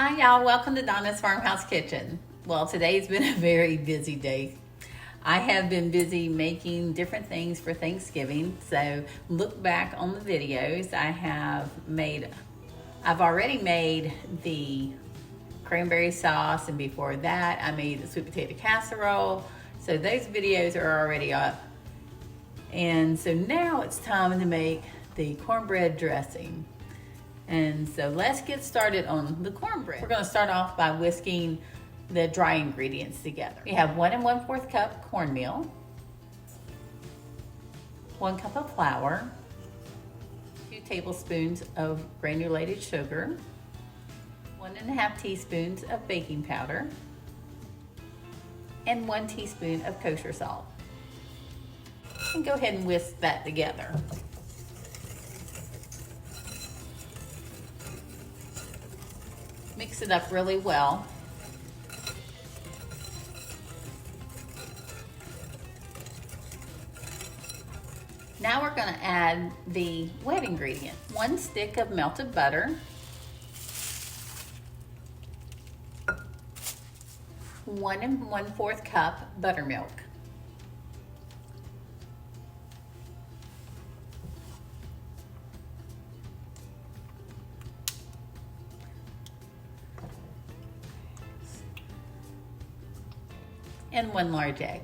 Hi y'all, welcome to Donna's Farmhouse Kitchen. Well, today's been a very busy day. I have been busy making different things for Thanksgiving, so look back on the videos. I've already made the cranberry sauce, and before that I made the sweet potato casserole. So those videos are already up. And so now it's time to make the cornbread dressing. And so let's get started on the cornbread. We're going to start off by whisking the dry ingredients together. We have 1 1/4 cup cornmeal, 1 cup of flour, 2 tablespoons of granulated sugar, 1 1/2 teaspoons of baking powder, and 1 teaspoon of kosher salt. And go ahead and whisk that together. Mix it up really well. Now we're going to add the wet ingredient. 1 stick of melted butter, 1 1/4 cup buttermilk, and 1 large egg.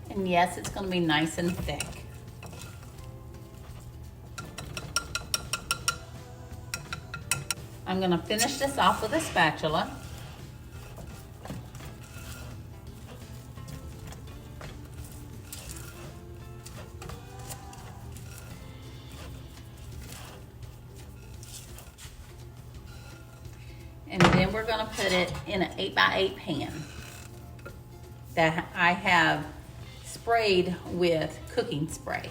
And yes, it's going to be nice and thick. I'm going to finish this off with a spatula. And then we're going to put it in an 8x8 pan that I have sprayed with cooking spray.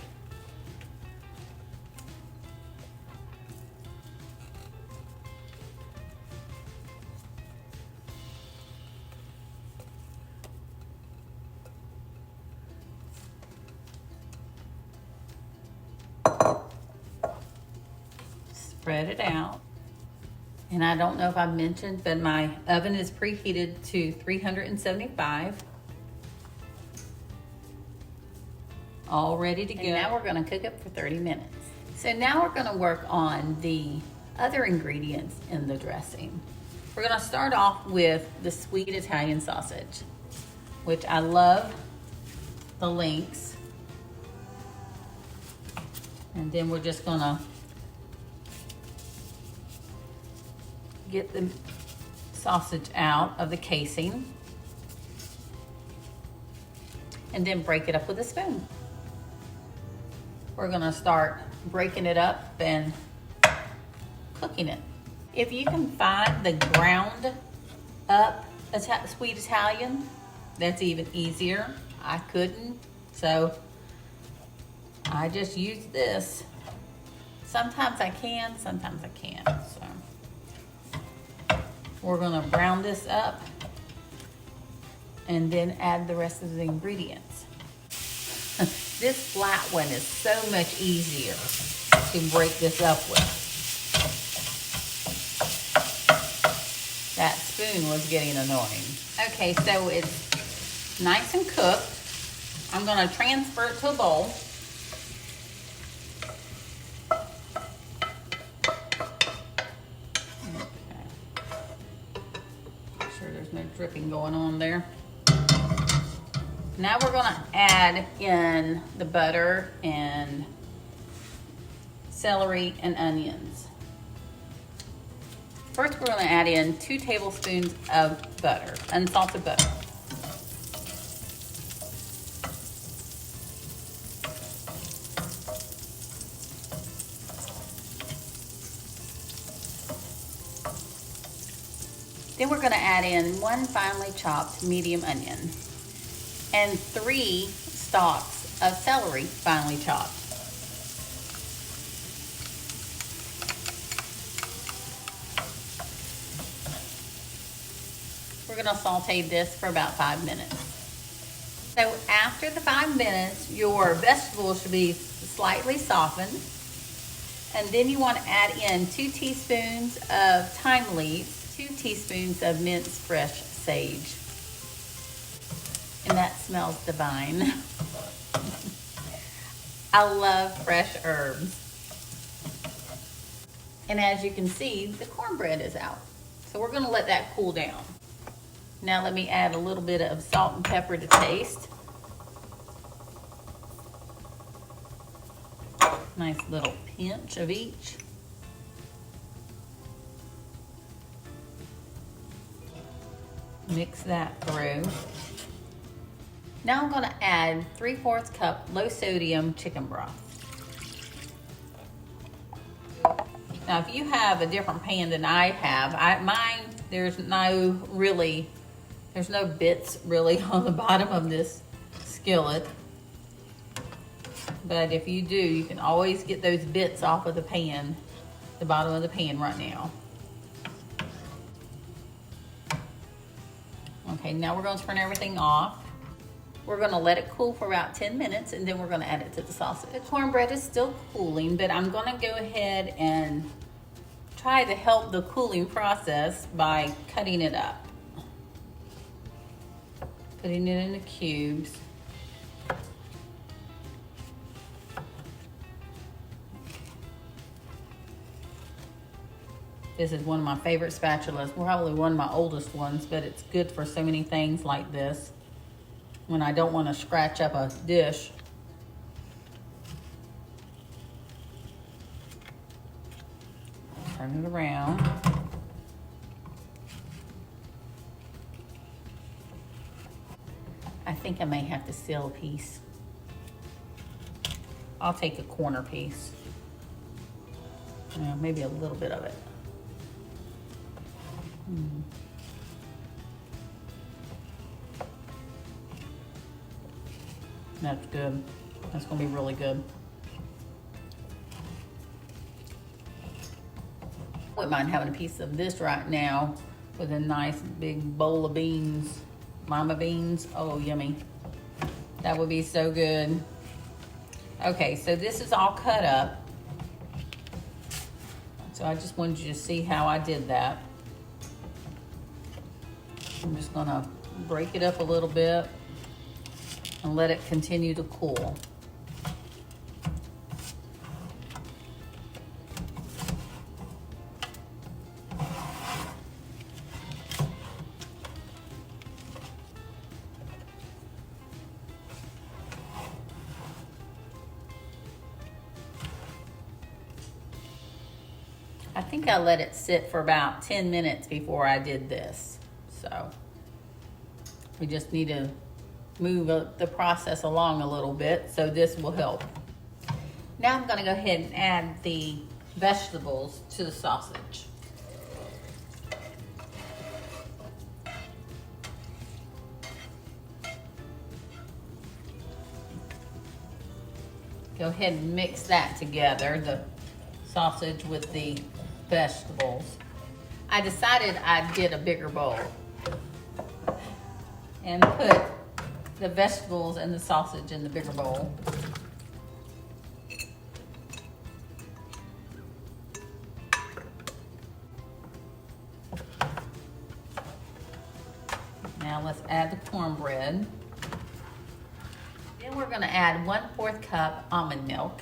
Spread it out. And I don't know if I mentioned, but my oven is preheated to 375. All ready to go. And now we're going to cook it for 30 minutes. So now we're going to work on the other ingredients in the dressing. We're going to start off with the sweet Italian sausage, which I love the links. And then we're just going to get the sausage out of the casing and then break it up with a spoon. We're gonna start breaking it up and cooking it. If you can find the ground up sweet Italian, that's even easier. I couldn't, so I just use this. Sometimes I can, sometimes I can't. So we're gonna brown this up and then add the rest of the ingredients. This flat one is so much easier to break this up with. That spoon was getting annoying. Okay, so it's nice and cooked. I'm gonna transfer it to a bowl. Okay. Make sure there's no dripping going on there. Now we're going to add in the butter and celery and onions. First, we're going to add in 2 tablespoons of butter, unsalted butter. Then we're going to add in 1 finely chopped medium onion and 3 stalks of celery finely chopped. We're gonna saute this for about 5 minutes. So after the 5 minutes, your vegetables should be slightly softened. And then you want to add in 2 teaspoons of thyme leaves, 2 teaspoons of minced fresh sage. And that smells divine. I love fresh herbs. And as you can see, the cornbread is out. So we're gonna let that cool down. Now let me add a little bit of salt and pepper to taste. Nice little pinch of each. Mix that through. Now I'm gonna add 3/4 cup low sodium chicken broth. Now if you have a different pan than I have, mine, there's no bits really on the bottom of this skillet. But if you do, you can always get those bits off of the pan, the bottom of the pan right now. Okay, now we're going to turn everything off. We're going to let it cool for about 10 minutes and then we're going to add it to the sausage. The cornbread is still cooling, but I'm going to go ahead and try to help the cooling process by cutting it up. Putting it into cubes. This is one of my favorite spatulas, probably one of my oldest ones, but it's good for so many things like this when I don't want to scratch up a dish. Turn it around. I think I may have to seal a piece. I'll take a corner piece. Maybe a little bit of it. That's good. That's gonna be really good. I wouldn't mind having a piece of this right now with a nice big bowl of beans, mama beans. Oh, yummy. That would be so good. Okay, so this is all cut up. So I just wanted you to see how I did that. I'm just gonna break it up a little bit and let it continue to cool. I think I let it sit for about 10 minutes before I did this. So we just need to move the process along a little bit, so this will help. Now I'm gonna go ahead and add the vegetables to the sausage. Go ahead and mix that together, the sausage with the vegetables. I decided I'd get a bigger bowl and put the vegetables and the sausage in the bigger bowl. Now let's add the cornbread. Then we're gonna add 1/4 cup almond milk.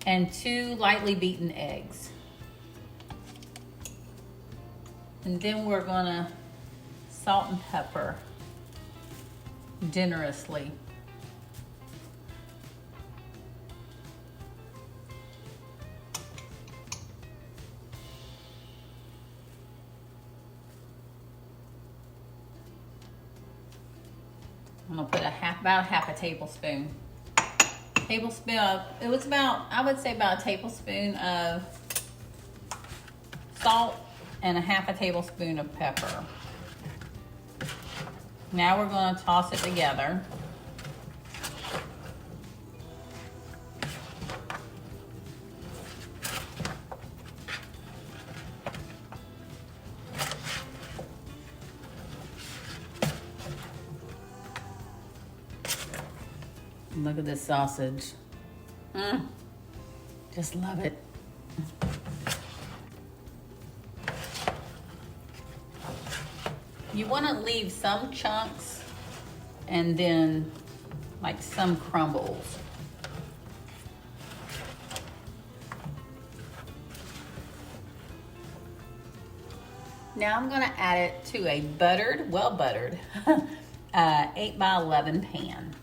And 2 lightly beaten eggs. And then we're gonna salt and pepper generously. I'm gonna put about half a tablespoon. It was about, I would say about a tablespoon of salt and a half a tablespoon of pepper. Now we're gonna toss it together. Look at this sausage. Just love it. You want to leave some chunks and then like some crumbles. Now I'm going to add it to a buttered, well buttered, 8x11 pan.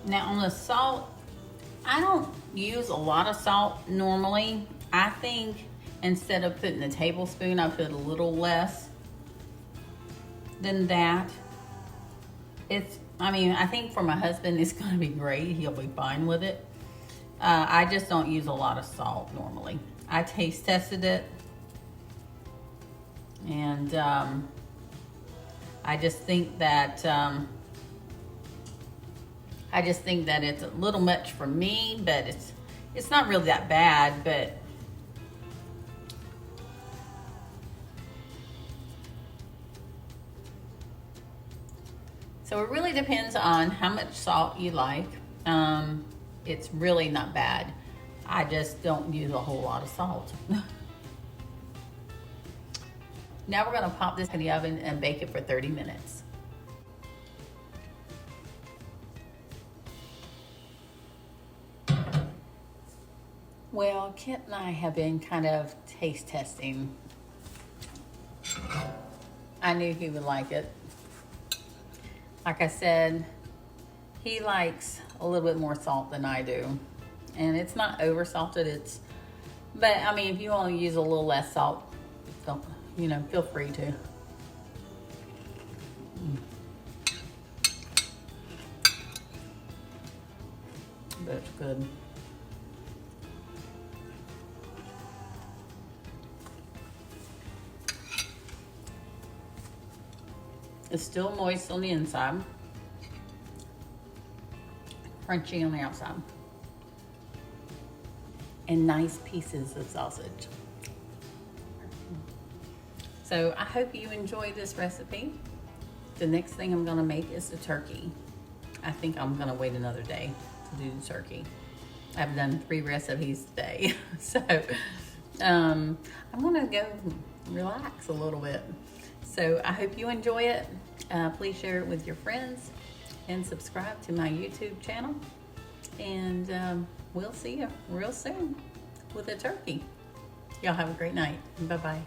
Now on the salt, I don't use a lot of salt normally. I think instead of putting a tablespoon, I put a little less than that. I think for my husband, it's gonna be great. He'll be fine with it. I just don't use a lot of salt normally. I taste tested it, and I just think that it's a little much for me, but it's not really that bad, but so it really depends on how much salt you like. It's really not bad. I just don't use a whole lot of salt. Now we're gonna pop this in the oven and bake it for 30 minutes. Well, Kent and I have been kind of taste testing. I knew he would like it. Like I said, he likes a little bit more salt than I do. And it's not over salted, but I mean, if you want to use a little less salt, don't, feel free to. But it's good. It's still moist on the inside, crunchy on the outside, and nice pieces of sausage. So I hope you enjoy this recipe. The next thing I'm gonna make is the turkey. I think I'm gonna wait another day to do the turkey. I've done 3 recipes today. So I'm gonna go relax a little bit. So I hope you enjoy it. Please share it with your friends and subscribe to my YouTube channel. And we'll see you real soon with a turkey. Y'all have a great night. Bye-bye.